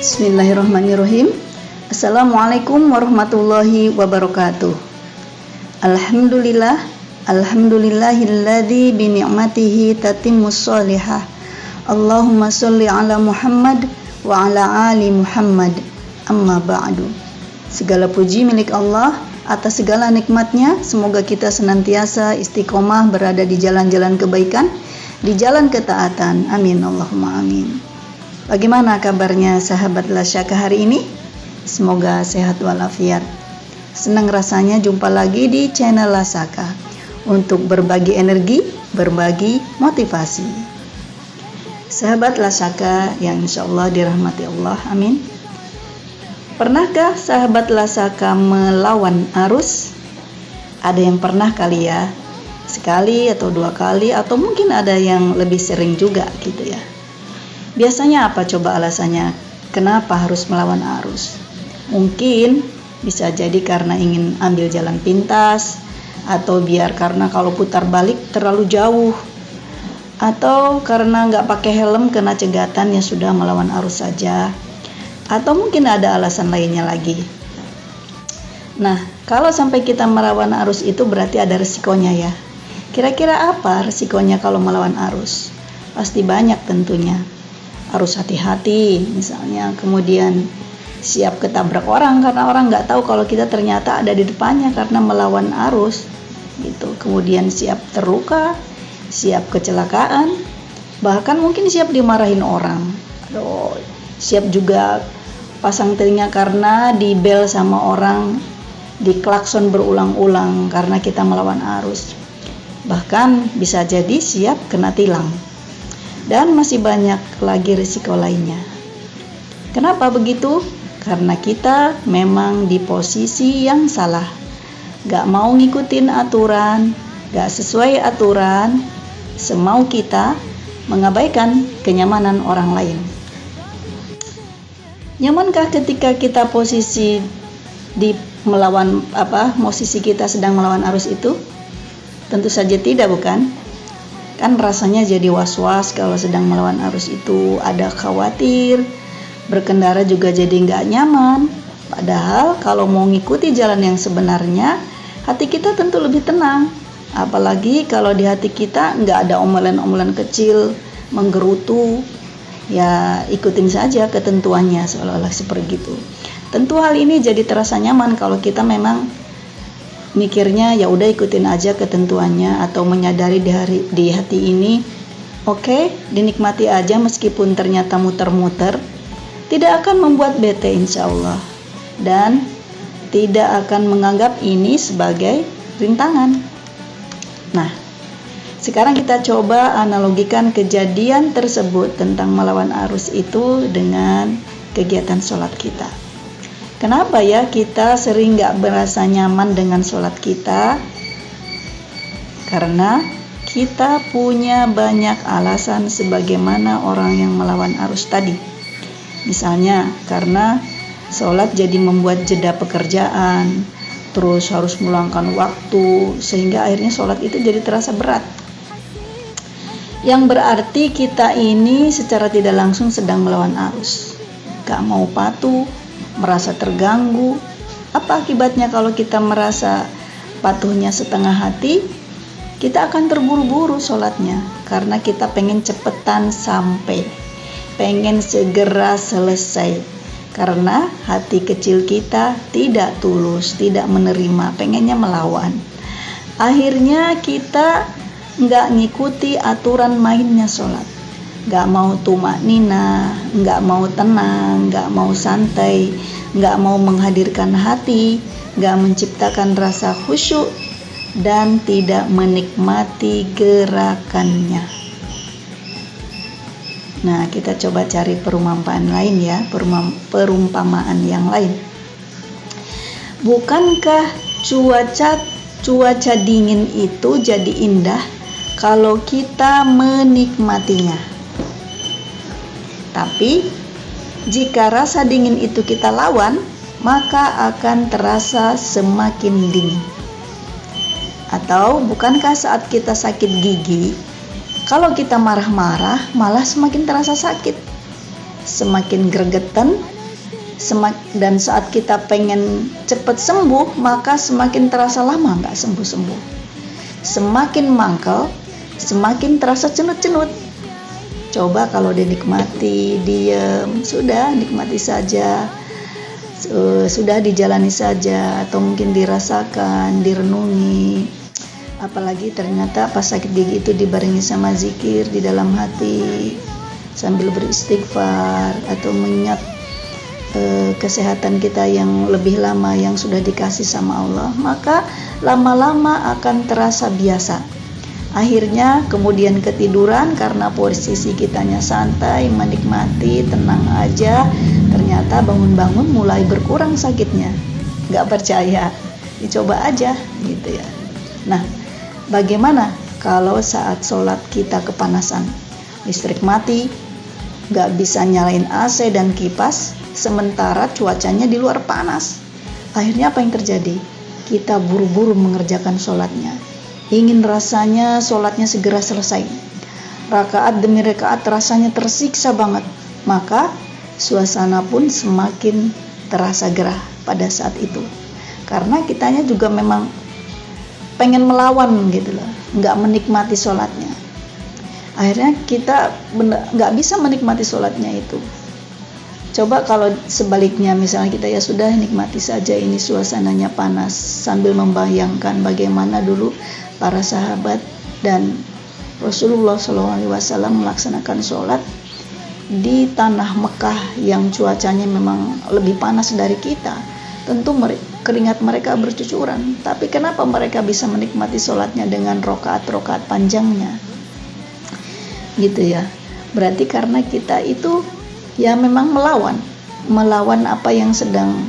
Bismillahirrahmanirrahim. Assalamualaikum warahmatullahi wabarakatuh. Alhamdulillahilladzi bi ni'matihi tatimmus sholihah. Allahumma sholli ala Muhammad wa ala ali Muhammad. Amma ba'du. Segala puji milik Allah atas segala nikmatnya. Semoga kita senantiasa istiqomah berada di jalan-jalan kebaikan, di jalan ketaatan. Amin Allahumma amin. Bagaimana kabarnya sahabat Lasyaka hari ini? Semoga sehat walafiat. Senang rasanya jumpa lagi di channel Lasyaka untuk berbagi energi, berbagi motivasi. Sahabat Lasyaka yang insya Allah dirahmati Allah, amin. Pernahkah sahabat Lasyaka melawan arus? Ada yang pernah kali ya, sekali atau dua kali, atau mungkin ada yang lebih sering juga gitu ya. Biasanya apa coba alasannya? Kenapa harus melawan arus? Mungkin bisa jadi karena ingin ambil jalan pintas, atau biar karena kalau putar balik terlalu jauh, atau karena nggak pakai helm kena cegatan yang sudah melawan arus saja, atau mungkin ada alasan lainnya lagi. Nah, kalau sampai kita melawan arus itu berarti ada resikonya ya. Kira-kira apa resikonya kalau melawan arus? Pasti banyak tentunya. Harus hati-hati misalnya, kemudian siap ketabrak orang karena orang nggak tahu kalau kita ternyata ada di depannya karena melawan arus gitu. Kemudian siap terluka, siap kecelakaan, bahkan mungkin siap dimarahin orang. Aduh, siap juga pasang telinga karena dibel sama orang, diklakson berulang-ulang karena kita melawan arus. Bahkan bisa jadi siap kena tilang. Dan masih banyak lagi risiko lainnya. Kenapa begitu? Karena kita memang di posisi yang salah. Gak mau ngikutin aturan, gak sesuai aturan, semau kita, mengabaikan kenyamanan orang lain. Nyamankah ketika kita posisi di melawan posisi kita sedang melawan arus itu? Tentu saja tidak, bukan? Kan rasanya jadi was-was kalau sedang melawan arus itu, ada khawatir, berkendara juga jadi nggak nyaman. Padahal kalau mau ngikuti jalan yang sebenarnya, hati kita tentu lebih tenang. Apalagi kalau di hati kita nggak ada omelan-omelan kecil, menggerutu, ya ikutin saja ketentuannya seolah-olah seperti itu. Tentu hal ini jadi terasa nyaman kalau kita memang mikirnya ya udah ikutin aja ketentuannya, atau menyadari di hati ini oke, dinikmati aja meskipun ternyata muter-muter, tidak akan membuat bete insya Allah, dan tidak akan menganggap ini sebagai rintangan. Nah, sekarang kita coba analogikan kejadian tersebut tentang melawan arus itu dengan kegiatan sholat kita. Kenapa ya kita sering gak merasa nyaman dengan sholat kita? Karena kita punya banyak alasan sebagaimana orang yang melawan arus tadi. Misalnya karena sholat jadi membuat jeda pekerjaan, terus harus meluangkan waktu, sehingga akhirnya sholat itu jadi terasa berat. Yang berarti kita ini secara tidak langsung sedang melawan arus. Gak mau patuh, merasa terganggu. Apa akibatnya kalau kita merasa patuhnya setengah hati? Kita akan terburu-buru sholatnya karena kita pengen cepetan sampai, pengen segera selesai, karena hati kecil kita tidak tulus, tidak menerima, pengennya melawan. Akhirnya kita nggak ngikuti aturan mainnya sholat, nggak mau tumaknina, nggak mau tenang, nggak mau santai, nggak mau menghadirkan hati, nggak menciptakan rasa khusyuk, dan tidak menikmati gerakannya. Nah, kita coba cari perumpamaan lain ya, perumpamaan yang lain. Bukankah cuaca dingin itu jadi indah kalau kita menikmatinya? Tapi jika rasa dingin itu kita lawan, maka akan terasa semakin dingin. Atau bukankah saat kita sakit gigi, kalau kita marah-marah malah semakin terasa sakit? semakin gregetan, dan saat kita pengen cepat sembuh, maka semakin terasa lama nggak sembuh-sembuh. Semakin mangkel, semakin terasa cenut-cenut. Coba kalau dinikmati, diam, sudah nikmati saja, sudah dijalani saja, atau mungkin dirasakan, direnungi. Apalagi ternyata pas sakit gigi itu dibarengi sama zikir di dalam hati, sambil beristighfar atau mengingat kesehatan kita yang lebih lama yang sudah dikasih sama Allah, maka lama-lama akan terasa biasa. Akhirnya kemudian ketiduran karena posisi kitanya santai, menikmati, tenang aja. Ternyata bangun-bangun mulai berkurang sakitnya. Gak percaya, dicoba aja gitu ya. Nah, bagaimana kalau saat sholat kita kepanasan? Listrik mati, gak bisa nyalain AC dan kipas, sementara cuacanya di luar panas. Akhirnya apa yang terjadi? Kita buru-buru mengerjakan sholatnya. Ingin rasanya sholatnya segera selesai. Rakaat demi rakaat rasanya tersiksa banget. Maka suasana pun semakin terasa gerah pada saat itu. Karena kitanya juga memang pengen melawan gitu loh, nggak menikmati sholatnya. Akhirnya kita nggak bisa menikmati sholatnya itu. Coba kalau sebaliknya, misalnya kita ya sudah nikmati saja ini suasananya panas, sambil membayangkan bagaimana dulu para sahabat dan Rasulullah SAW melaksanakan sholat di tanah Mekah yang cuacanya memang lebih panas dari kita. Tentu keringat mereka bercucuran, tapi kenapa mereka bisa menikmati sholatnya dengan rokaat-rokaat panjangnya? Gitu ya. Berarti karena kita itu ya memang melawan apa yang sedang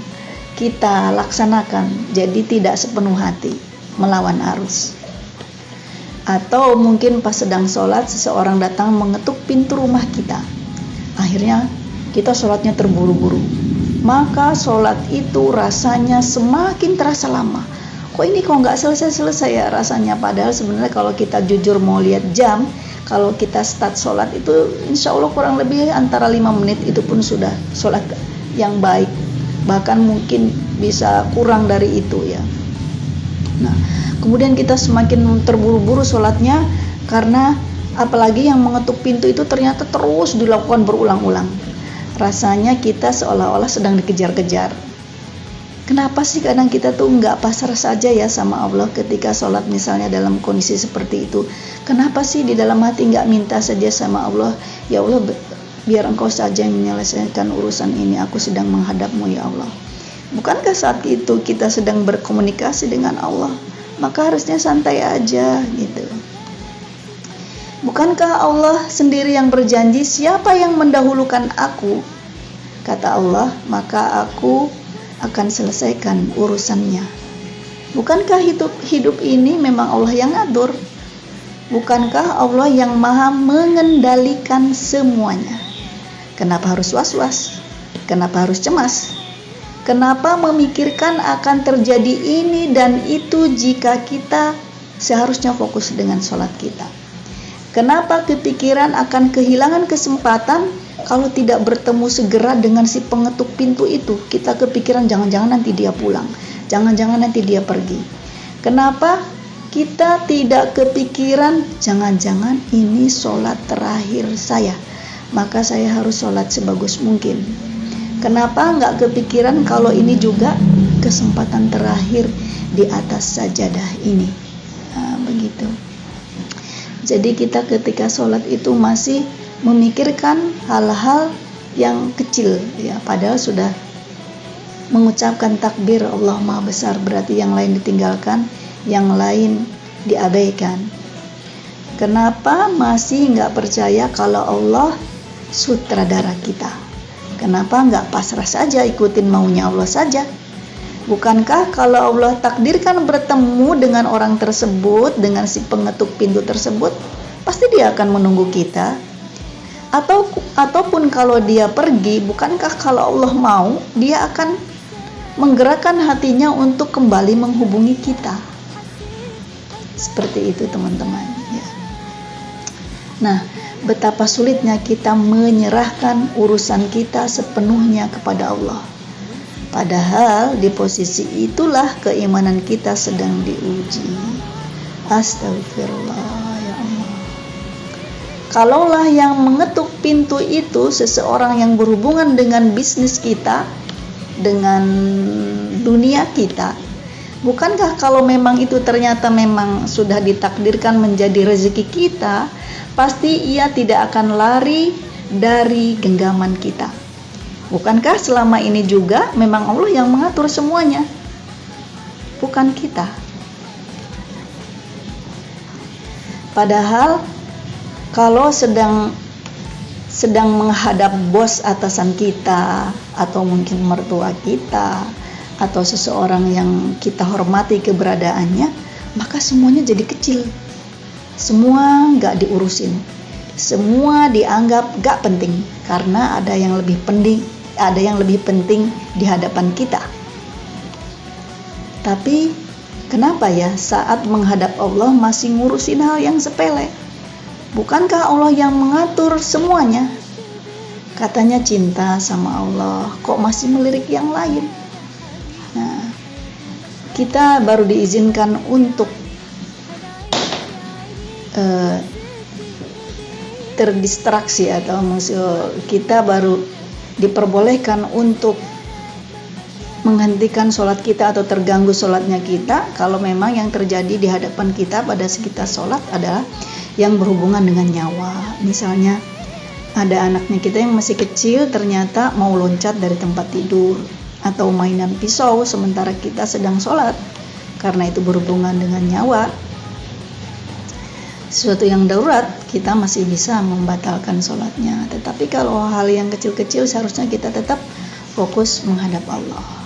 kita laksanakan, jadi tidak sepenuh hati, melawan arus. Atau mungkin pas sedang sholat, seseorang datang mengetuk pintu rumah kita. Akhirnya kita sholatnya terburu-buru. Maka sholat itu rasanya semakin terasa lama. Kok ini nggak selesai-selesai ya rasanya? Padahal sebenarnya kalau kita jujur mau lihat jam, kalau kita start sholat itu insya Allah kurang lebih antara 5 menit itu pun sudah sholat yang baik. Bahkan mungkin bisa kurang dari itu ya. Nah, kemudian kita semakin terburu-buru sholatnya karena apalagi yang mengetuk pintu itu ternyata terus dilakukan berulang-ulang. Rasanya kita seolah-olah sedang dikejar-kejar. Kenapa sih kadang kita tuh nggak pasrah saja ya sama Allah ketika sholat misalnya dalam kondisi seperti itu? Kenapa sih di dalam hati nggak minta saja sama Allah, ya Allah biar engkau saja yang menyelesaikan urusan ini, aku sedang menghadapmu ya Allah. Bukankah saat itu kita sedang berkomunikasi dengan Allah? Maka harusnya santai aja gitu. Bukankah Allah sendiri yang berjanji, siapa yang mendahulukan aku, kata Allah, maka aku akan selesaikan urusannya. Bukankah hidup ini memang Allah yang ngatur? Bukankah Allah yang maha mengendalikan semuanya? Kenapa harus was-was? Kenapa harus cemas? Kenapa memikirkan akan terjadi ini dan itu jika kita seharusnya fokus dengan sholat kita? Kenapa kepikiran akan kehilangan kesempatan kalau tidak bertemu segera dengan si pengetuk pintu itu? Kita kepikiran jangan-jangan nanti dia pulang, jangan-jangan nanti dia pergi. Kenapa kita tidak kepikiran jangan-jangan ini sholat terakhir saya, maka saya harus sholat sebagus mungkin? Kenapa nggak kepikiran kalau ini juga kesempatan terakhir di atas sajadah ini? Nah, begitu. Jadi kita ketika sholat itu masih memikirkan hal-hal yang kecil ya, padahal sudah mengucapkan takbir Allah Maha Besar, berarti yang lain ditinggalkan, yang lain diabaikan. Kenapa masih nggak percaya kalau Allah sutradara kita? Kenapa nggak pasrah saja ikutin maunya Allah saja? Bukankah kalau Allah takdirkan bertemu dengan orang tersebut, dengan si pengetuk pintu tersebut, pasti dia akan menunggu kita? Ataupun kalau dia pergi, bukankah kalau Allah mau, dia akan menggerakkan hatinya untuk kembali menghubungi kita? Seperti itu teman-teman ya. Nah, betapa sulitnya kita menyerahkan urusan kita sepenuhnya kepada Allah. Padahal di posisi itulah keimanan kita sedang diuji. Astagfirullah, ya Allah. Kalaulah yang mengetuk pintu itu seseorang yang berhubungan dengan bisnis kita, dengan dunia kita, bukankah kalau memang itu ternyata memang sudah ditakdirkan menjadi rezeki kita, pasti ia tidak akan lari dari genggaman kita. Bukankah selama ini juga memang Allah yang mengatur semuanya, bukan kita? Padahal kalau sedang menghadap bos atasan kita, atau mungkin mertua kita, atau seseorang yang kita hormati keberadaannya, maka semuanya jadi kecil. Semua gak diurusin, semua dianggap gak penting, karena ada yang lebih penting di hadapan kita. Tapi kenapa ya saat menghadap Allah masih ngurusin hal yang sepele? Bukankah Allah yang mengatur semuanya? Katanya cinta sama Allah, kok masih melirik yang lain? Nah, kita baru diizinkan untuk terdistraksi, atau kita baru diperbolehkan untuk menghentikan sholat kita atau terganggu sholatnya kita kalau memang yang terjadi di hadapan kita pada saat kita sholat adalah yang berhubungan dengan nyawa. Misalnya ada anaknya kita yang masih kecil ternyata mau loncat dari tempat tidur, atau mainan pisau sementara kita sedang sholat, karena itu berhubungan dengan nyawa, sesuatu yang darurat, kita masih bisa membatalkan sholatnya. Tetapi kalau hal yang kecil-kecil seharusnya kita tetap fokus menghadap Allah.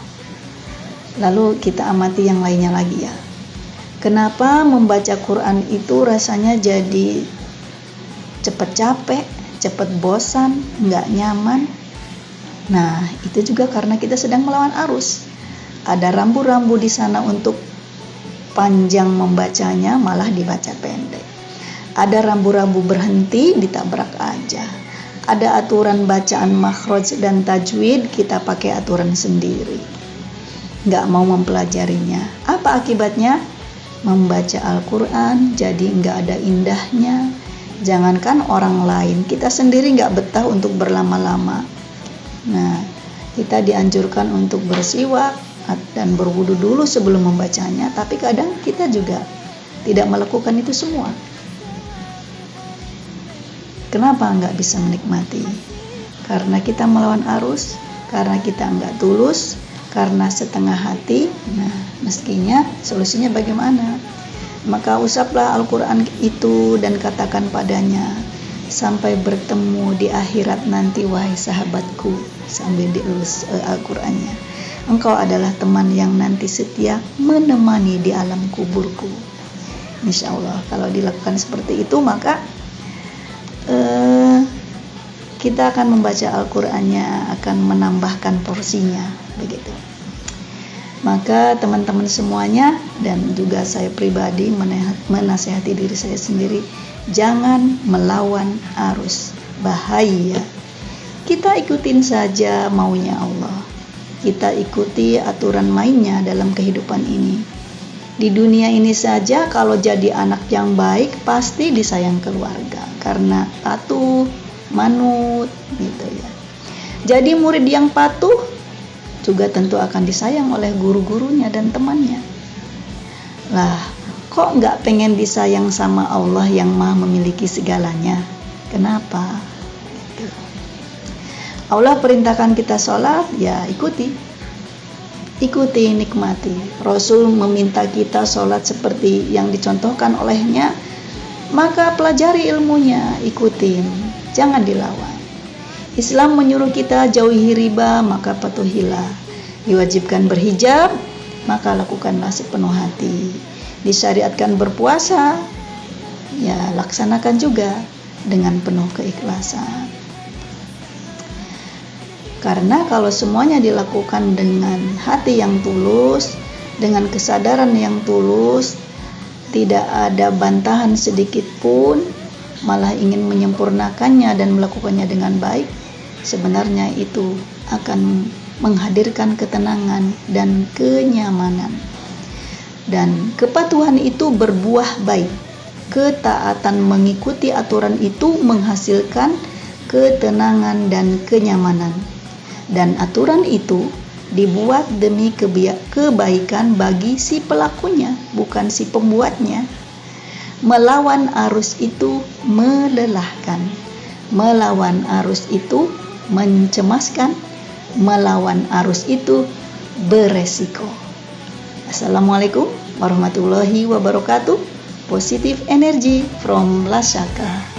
Lalu kita amati yang lainnya lagi ya. Kenapa membaca Quran itu rasanya jadi cepat capek, cepat bosan, nggak nyaman? Nah, itu juga karena kita sedang melawan arus. Ada rambu-rambu di sana untuk panjang membacanya, malah dibaca pendek. Ada rambu-rambu berhenti, ditabrak aja. Ada aturan bacaan makhraj dan tajwid, kita pakai aturan sendiri. Nggak mau mempelajarinya. Apa akibatnya? Membaca Al-Quran jadi nggak ada indahnya. Jangankan orang lain, kita sendiri nggak betah untuk berlama-lama. Nah, kita dianjurkan untuk bersiwak dan berwudu dulu sebelum membacanya. Tapi kadang kita juga tidak melakukan itu semua. Kenapa nggak bisa menikmati? Karena kita melawan arus, karena kita nggak tulus, karena setengah hati. Nah, meskinya solusinya bagaimana? Maka usaplah Al-Quran itu dan katakan padanya, sampai bertemu di akhirat nanti wahai sahabatku, sambil dielus Al-Qurannya, engkau adalah teman yang nanti setia menemani di alam kuburku. Insya Allah kalau dilakukan seperti itu, maka kita akan membaca Al-Qurannya, akan menambahkan porsinya, begitu. Maka teman-teman semuanya dan juga saya pribadi menasihati diri saya sendiri, jangan melawan arus, bahaya. Kita ikutin saja maunya Allah, kita ikuti aturan mainnya dalam kehidupan ini. Di dunia ini saja kalau jadi anak yang baik pasti disayang keluarga karena patuh, manut, gitu ya. Jadi murid yang patuh juga tentu akan disayang oleh guru-gurunya dan temannya. Lah, kok nggak pengen disayang sama Allah yang Maha memiliki segalanya? Kenapa? Gitu. Allah perintahkan kita sholat, ya ikuti, nikmati. Rasul meminta kita sholat seperti yang dicontohkan olehnya, maka pelajari ilmunya, ikutin, jangan dilawan. Islam menyuruh kita jauhi riba, maka patuhilah. Diwajibkan berhijab, maka lakukanlah sepenuh hati. Disyariatkan berpuasa, ya laksanakan juga dengan penuh keikhlasan. Karena kalau semuanya dilakukan dengan hati yang tulus, dengan kesadaran yang tulus, tidak ada bantahan sedikit pun, malah ingin menyempurnakannya dan melakukannya dengan baik, sebenarnya itu akan menghadirkan ketenangan dan kenyamanan. Dan kepatuhan itu berbuah baik. Ketaatan mengikuti aturan itu menghasilkan ketenangan dan kenyamanan. Dan aturan itu dibuat demi kebaikan bagi si pelakunya, bukan si pembuatnya. Melawan arus itu melelahkan. Melawan arus itu mencemaskan. Melawan arus itu beresiko. Assalamualaikum warahmatullahi wabarakatuh. Positive energy from Lasaka.